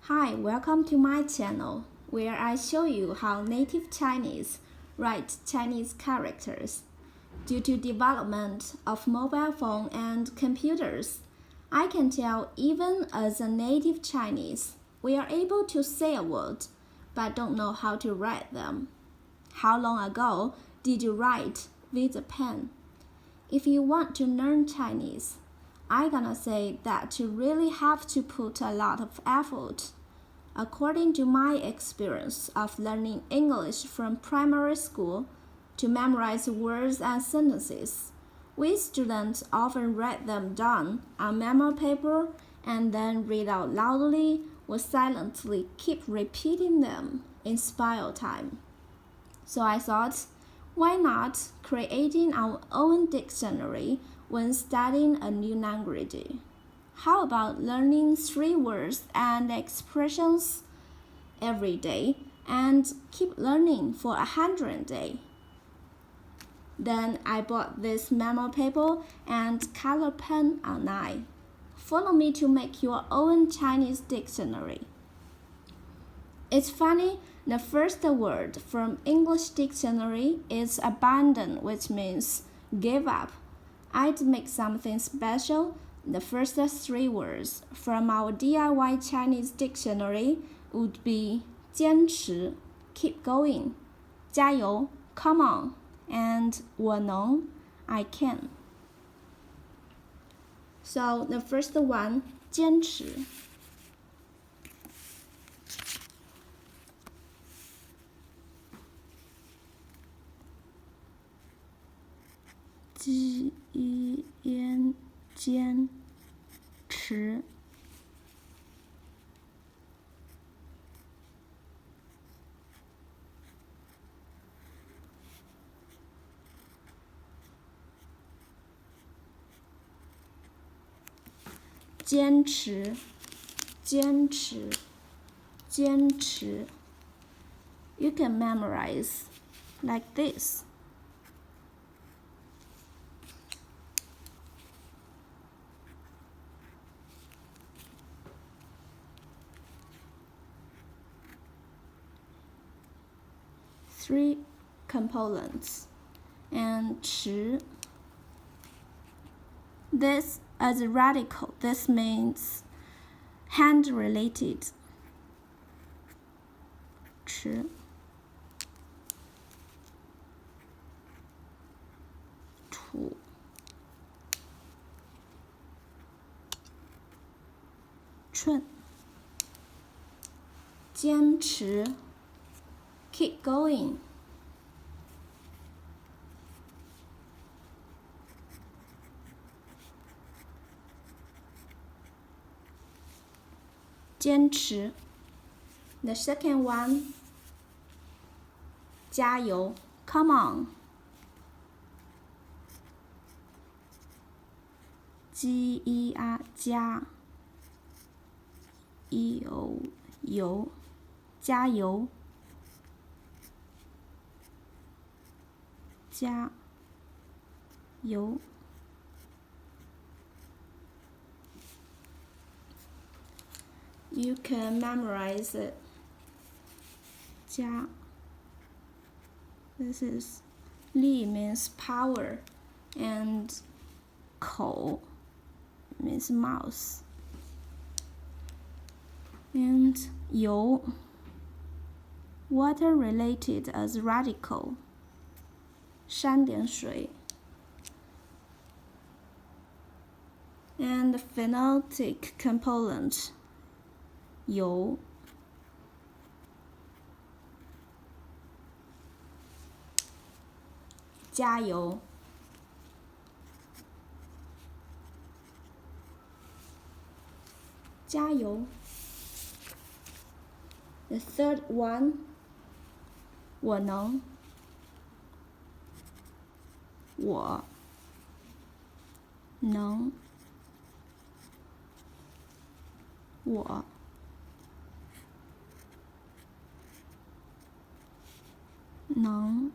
Hi, welcome to my channel, where I show you how native Chinese write Chinese characters. Due to development of mobile phone and computers, I can tell even as a native Chinese, we are able to say a word, but don't know how to write them. How long ago did you write with a pen? If you want to learn Chinese, I'm gonna say that you really have to put a lot of effort. According to my experience of learning English from primary school, to memorize words and sentences, we students often write them down on memo paper and then read out loudly or silently keep repeating them in spare time. So I thought, why not creating our own dictionary when studying a new language? How about learning 3 words and expressions every day and keep learning for 100 days? Then I bought this memo paper and color pen online. Follow me to make your own Chinese dictionary. It's funny, the first word from English dictionary is abandon, which means give up. I'd make something special. The first 3 words from our DIY Chinese dictionary would be 坚持, keep going, 加油, come on, and 我能, I can. So the first one, 坚持. jian, 坚持坚持坚持坚持 You can memorize like this. Three components and 持. This as radical. This means hand related. 持. Two. 顺. 坚持 keep going. 坚持 The second one, 加油 come on. 加油加油加油 You can memorize it. 加 This is 力 means power and 口 means mouth. And 油 water related as radical. 三点水 and phonetic component 油 加油 加油 The third one 我能我能我能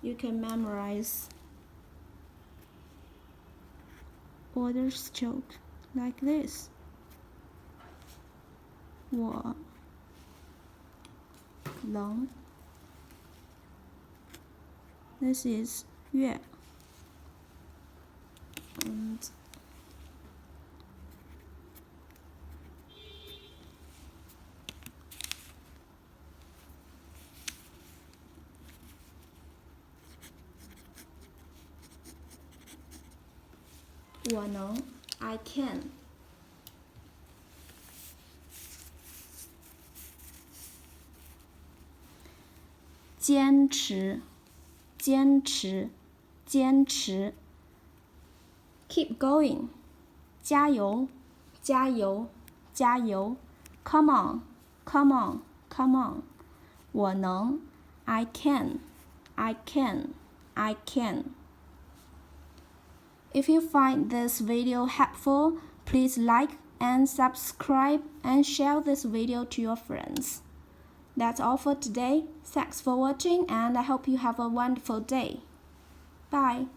You can memorize border stroke like this. 我能 This is 月 and我能 I can. 坚持坚持坚持 Keep going 加油加油加油 Come on come on come on 我能 I can I can I can. If you find this video helpful, please like and subscribe and share this video to your friends. That's all for today. Thanks for watching and I hope you have a wonderful day. Bye.